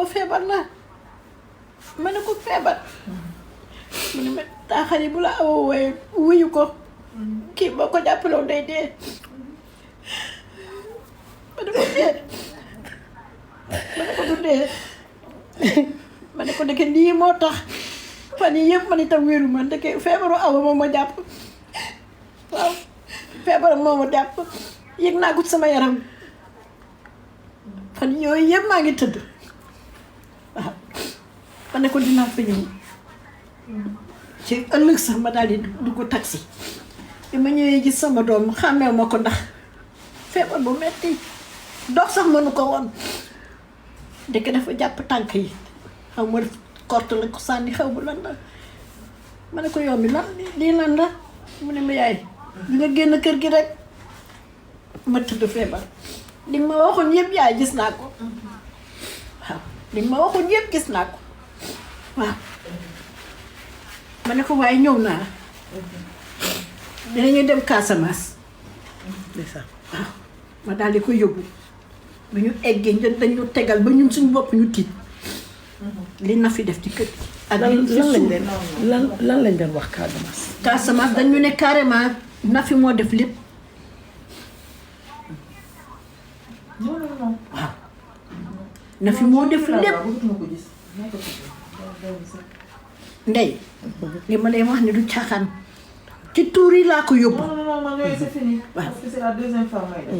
awa feebar na ma ne ko feebar mu ne ma taaxari bu la awa wooye wuyu ko kii boo ko jàppaloo day dee ma ne ko dee ma ne ko du dee ma ne ko ndeke lii moo tax fan yii yëpp man itam wéeru ma ndeke feebaru awa moom ma jàpp waaw feebaram moo ma jàpp yëg naa ko sama yaram fan yooyu yëpp maa ngi tëdd waaw ma ne ko dinaa fa ñëw ci ëllëg sax ma daal di dugg taxi bi ma ñëwee gis sama doom xàmmeewu ma ko ndax feebar bu metti dox sax mënu ko woon ndeke dafa jàpp tànk yi xaw ma korte la ko sànni xaw bu lan la ma ne ko yow mi lan lii lan la mu ne ma yaay di nga génn kër gi rek ma tëdd feebar li ma waxoon yëpp yaay gis naa ko waaw li ma waxoon yëpp gis naa ko waaw ma ne ko waaye ñëw naa dinañu dem Casamance waaw ma daal di ko yóbbu ba ñu eggee dañu tegal ba ñun suñu bopp ñu tiit li na fi def ci kër gi ak lan lañ leen wax Casamance. Casamance dañu ne carrément na fi moo def lépp waaw na fi moo def lépp ndey li ma lay wax ne du caaxaan ci tuur yi laa ko yóbbu waaw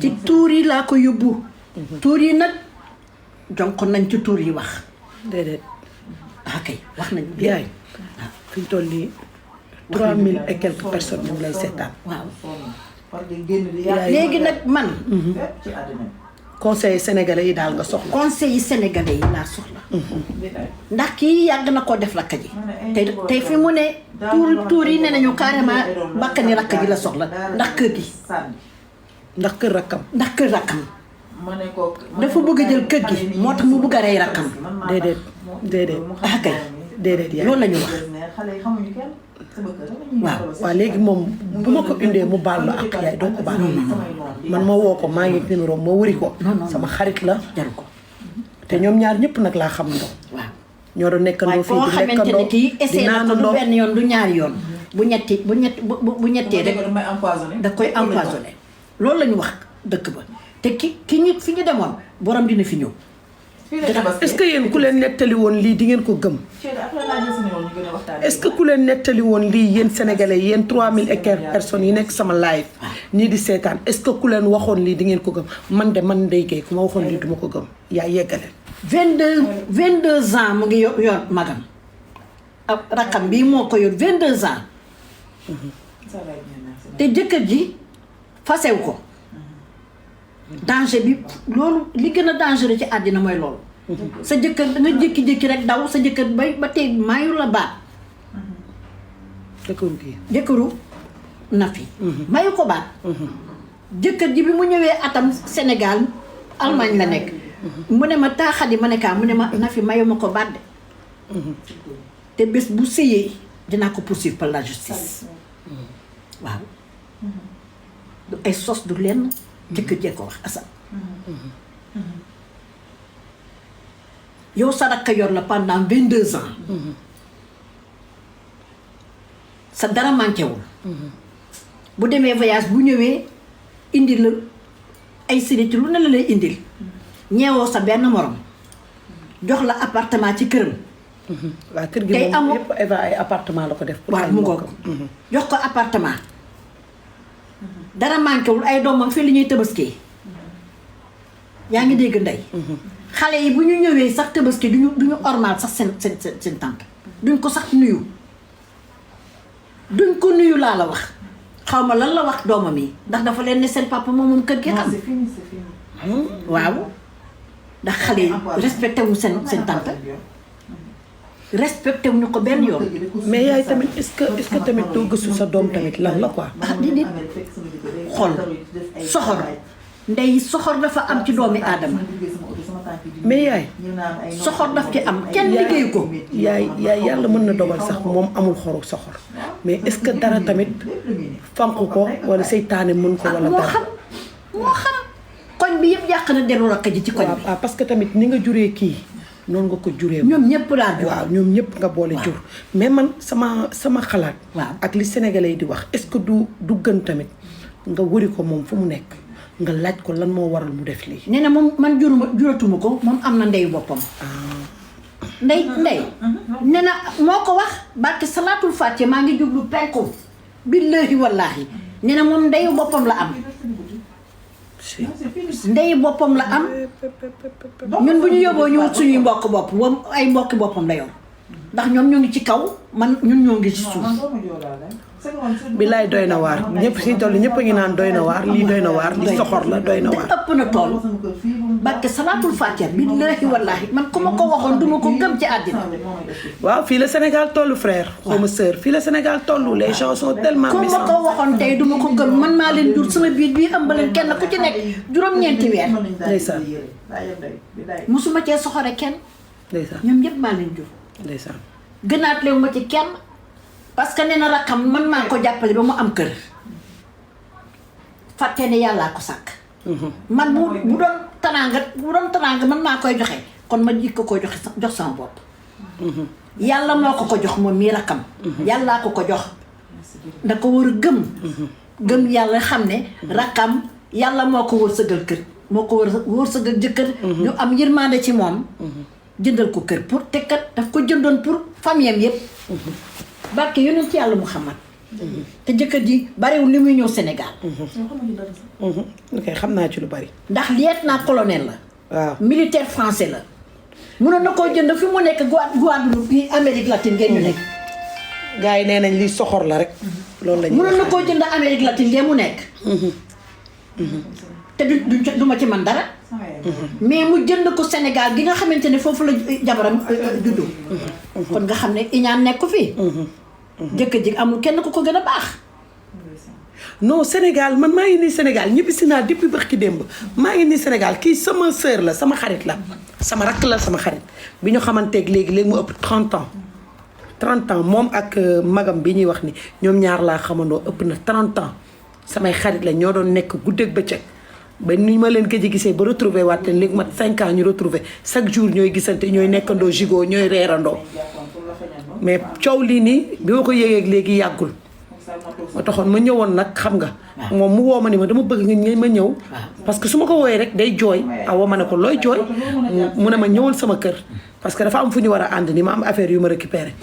ci tuur yi laa ko yóbbu tuur yi nag jonk nañ ci tuur yi wax déedéet. kay wax nañ yaay fi ñu toll nii 3000 et quelques personnes ñu ngi lay seetaan. waaw yaay léegi nag man conseil sénégalais yi daal nga soxla. conseil yi sénégalais yi laa soxla ndax kii yàgg na koo def rakk ji tey fi mu ne tuur yi ne nañu carrément bakkani rakk ji la soxla ndax kër gi ndax kër rakkam. ndax kër rakkam dafa bëgg a jël kër gi moo tax mu bëgg a rey rakkam déedéet déedéet. kay déedéet yaay loolu la ñu wax waaw waaw léegi moom bu ma ko indee mu baal la ak yaay doo ko baal. man ma woo ko maa ngi numéro ma wëri ko. sama xarit la. jaru ko te ñoom ñaar ñëpp nag laa xam ndox. waaw ñoo doon nekkandoo fii koo di xamante lekkandoo ne kii essayé na ko du naanandoo. benn yoon du ñaari yoon bu ñettee rek da koy empoisonné loolu la ñu wax dëkk ba te ki ñu fi ñu demoon borom dina fi ñëw est-ce que yéen ku leen nettali woon lii di ngeen ko gëm. est-ce que ku leen nettali woon lii yéen sénégalais yéen 3000 et quelques personnes yi nekk sama live nii di seetaan est-ce que ku leen waxoon lii di ngeen ko gëm man de man Ndeye Gueye ku ma waxoon lii duma ko gëm yaa yeggale. 22 ans mu ngi yor magam ak rakkam bii moo ko yor 22 ans te jëkkër ji fasew ko danger bi loolu li gën a dangereux ci àddina mooy loolu sa jëkkër da nga jékki-jékki rek daw sa jëkkër ba tey maayu la baat jëkkëru kii jëkkëru Nafi mayu ko baat jëkkër ji bi mu ñëwee atam Sénégal Allemagne la nekk mu ne ma taaxadi ma ne kaa mu ne ma Nafi mayu ma ko baat de te bés bu sëyee dinaa ko poursuivre par la justice waaw du ay sos du lenn jëkkër jee ko wax Assane yow sa rakk yor la pendant 22 ans sa dara manqué wul bu demee voyage bu ñëwee indi la ay séréti lu ne la lay indil ñeewoo sa benn morom jox la appartement ci këram waaw kër gi tey moom amoo yëpp Eva ay appartement la ko def. pour waaw ay mu mbokkam. ngoog jox ko appartement dara manqué wul ay doomam fii li ñuy tëbaskee yaa ngi dégg ndey xale yi bu ñu ñëwee sax tëbaski duñu ormal sax seen tante duñ ko sax nuyu duñ ko nuyu laa la wax xaw ma lan la wax doomam yi ndax dafa leen ne seen papa moom kër gi xam waaw ndax xale yi respecté wu seen tante respecté wuñu ko benn yoon mais yaay tamit est-ce que tamit doo gëstu sa doom tamit lan la quoi. ah di xol soxor ndey soxor dafa am ci doomi aadama mais yaay. soxor daf ci am kenn liggéeyu ko yaay yàlla mën na dogal sax moom amul xoru soxor mais est-ce que dara tamit fanq ko wala seytaane mën ko wala moo dara. xam koñ bi yëpp yàq na deru rakk ji ci koñ bi waaw parce que tamit ni nga juree kii noonu nga ko juree. ñoom ñëpp laa jur. waaw ñoom ñëpp nga boole jur. mais man sama xalaat. waaw ak li sénégalais yi di wax est-ce que du gën tamit nga wëri ko moom fu mu nekk nga laaj ko lan moo waral mu def lii. nee na moom man juratuma ko moom am na ndeyu boppam. ndey nee na moo ko wax barke salaatul fàtte maa ngi jublu penku billaahi wallaahi nee na moom ndeyu boppam la am. ndeyu boppam la am ñun bu ñu yóbboo ñu wut suñuy mbokk bopp moom ay mbokki boppam la yor ndax ñoom ñoo ngi ci kaw man ñun ñoo ngi ci suuf. billaay doy na waar ñëpp si toll ñëpp a ngi naan doy na waar lii doy na waar lii soxor la doy na waar. ëpp na tool barke salaatul fàtte billaahi wallaahi man ku ma ko waxoon duma ko gëm ci àddina. waaw fii la Sénégal tollu frère. xaw ma sœur fii la Sénégal tollu les gens sont tellement méchants. ku ma ko waxoon tey duma ko gëm man maa leen jur sama biir bii ëmb leen kenn ku ci nekk juróom-ñeenti weer. ndeysaan musuma cee soxore kenn. ndeysaan ñoom ñëpp maa leen jur. ndeysaan gënaat lewu ma ci kenn parce que nee na rakkam man maa ko jàppale ba mu am kër fàtte ne yàllaa ko sàkk. man bu doon tanaanga man maa koy joxe kon ma jikko ko jox sama bopp. yàlla moo ko jox moom mii rakkam. yàllaa ko jox da ko war a gëm. gëm yàlla xam ne rakkam yàlla moo ko wërsëgal kër moo ko wërsëgal jëkkër. ñu am yërmande ci moom. jëndal ko kër pour te kat daf ko jëndoon pour famille am yëpp. barke yonent ci yàlla Muhammad. te jëkkër ji bariwul li muy ñëw Sénégal. ok xam naa ci lu bari. ndax lieutenant colonel la. waaw militaire français la. mënoon na koo jënd fi mu nekk Guadeloupe bi Amérique latine ngeen ñu nekk. gars yi nee nañ lii soxor la rek. loolu la ñuy mënoon na koo jënd Amérique latine ngeen mu nekk. te du ma ci man dara. mais mu jënd ko Sénégal gi nga xamante ne foofu la jabaram juddu. kon nga xam ne iñaan nekk fii. jëkkër ji amul kenn ku ko gën a baax. non Sénégal man maa ngi nii Sénégal ñibbisi naa depuis barki démb maa ngi nii Sénégal kii sama sœur la sama xarit la sama rakk la sama xarit bi ñu xamanteeg léegi mu ëpp 30 ans 30 ans moom ak magam bi ñuy wax ni ñoom ñaar laa xamandoo ëpp na 30 ans samay xarit la ñoo doon nekk guddeeg bëccëg ba ni ma leen gëj a gisee ba retrouvé waat leen léegi mat 5 ans ñu retrouvé chaque jour ñooy gisante ñooy nekkandoo gigot ñooy reerandoo mais coow lii nii bi ma ko yégeeg léegi yàggul. ma taxoon ma ñëwoon nag xam nga. moom mu woo ma ni ma dama bëgg nga ma ñëw. parce que su ma ko wooyee rek day jooy. awa ma ne ko looy jooy. mu ne ma ñëwal sama kër. parce que dafa am fu ñu war a ànd ni ma am affaire yu ma récupéré.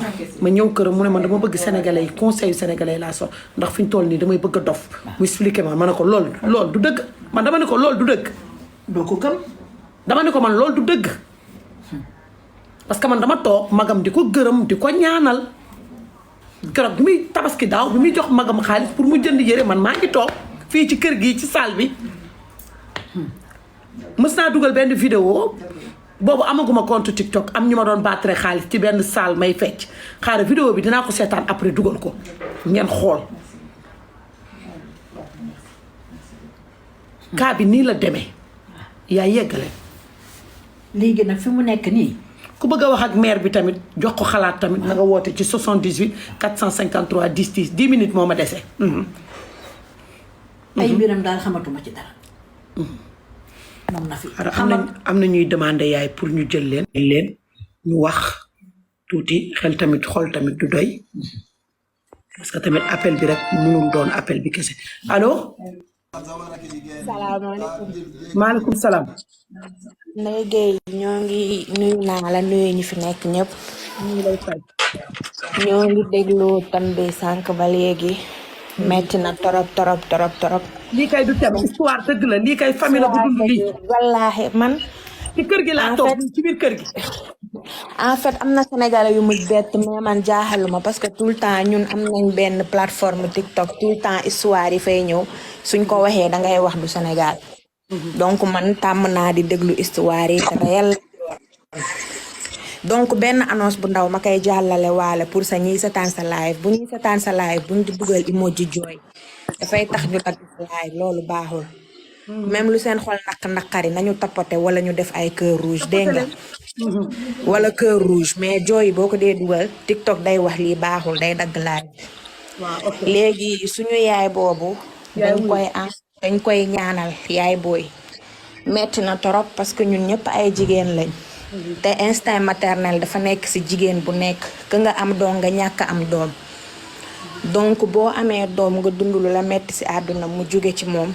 ma ñëw këram mu ne ma dama bëgg sénégalais yi conseil sénégalais laa so ndax fi ñu toll nii damay bëgg a dof. mu expliqué ma ne ko loolu du dëgg man dama ne ko loolu du dëgg. doo ko gëm. dama ne ko man loolu du dëgg. parce que man dama toog magam di ko gërëm di ko ñaanal. keroog bi muy tabaski daaw bi muy jox magam xaalis pour mu jënd yére man maa ngi toog fii ci kër gi ci salle bi mës naa dugal benn vidéo boobu amaguma compte TikTok am ñu ma doon battre xaalis ci benn salle may fecc xaaral vidéo bi dinaa ko seetaan après dugal ko ngeen xool cas bi nii la demee yaa yeggale léegi nag fi mu nekk nii ku bëgg a wax ak maire bi tamit jox ko xalaat tamit na nga woote ci 78 453 10 10 10 minutes moo ma dese. ay mbiram daal xamatuma ci dara. moom na fi am na ñuy demandé yaay pour ñu jël leen ñu wax tuuti xel tamit xool tamit du doy parce que tamit appel bi rek mënul doon appel bi kese allo. salaamaaleykum. maaleykum salaam. Ndeye Gueye ñoo ngi nuyu naa la nuyu ñi fi nekk ñëpp. ñu ngi lay fay. ñoo ngi déglu tam bi sànq ba léegi. metti na torop. lii kay du tem histoire dëgg la lii kay famille la bu dund lii. wallaahi man. ci kër gi laa toog ci biir kër gi. en fait am na Sénégalais yu mu bett mais man jaaxaluma parce que tout le temps ñun am nañ benn plateforme TikTok tout le temps histoire yi fay ñëw suñ ko waxee dangay wax du Sénégal. donc man tàmm naa di déglu histoire yi te réel donc benn annonce bu ndaw ma koy jàllale waale pour sa ñiy setaan sa live bu ñuy setaan sa live buñ di dugal emoji jooy dafay tax ñu dagg sa live loolu baaxul. même lu seen xol naqari nañu tapoté wala ñu def ay cœur rouge dégg nga wala cœur rouge mais jooy boo ko dee dugal TikTok day wax lii baaxul day dagg live. léegi suñu yaay boobu dañ koy ñaanal yaay booy metti na torop parce que ñun ñëpp ay jigéen lañ te instinct maternel dafa nekk ci jigéen bu nekk ka nga am doom nga ñàkk am doom donc boo amee doom nga dund lu la metti ci àdduna mu jóge ci moom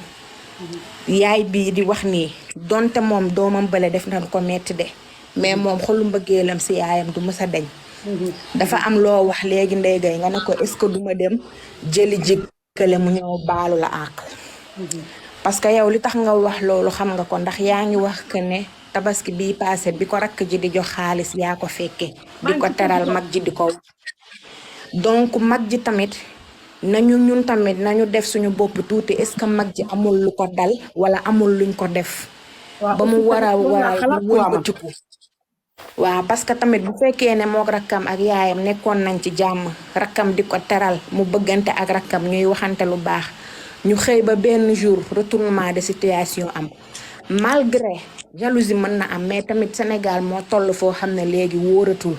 yaay bii di wax nii donte moom doomam bële def na ko metti de mais moom xolu mbëggeelam ci yaayam du mës a deñ dafa am loo wax léegi ndéygay nga ne ko est-ce que duma dem jëli jëkkale mu ñëw baalu la àq parce que yow li tax nga wax loolu xam nga ko ndax yaa ngi wax que ne tabaski bii passé bi ko rakk ji di jox xaalis yaa ko fekke di ko teral mag ji di ko wax donc mag ji tamit ñun tamit nañu def suñu bopp tuuti est-ce que mag ji amul lu ko dal wala amul luñ ko def ba mu war a wëlbatiku waaw parce que tamit bu fekkee ne mook rakkam ak yaayam nekkoon nañ ci jàmm rakkam di ko teral mu bëggante ak rakkam ñuy waxante lu baax ñu xëy ba benn jour retournement de situation am malgré jalousie mën na am mais tamit Sénégal moo toll foo xam ne léegi wóoratul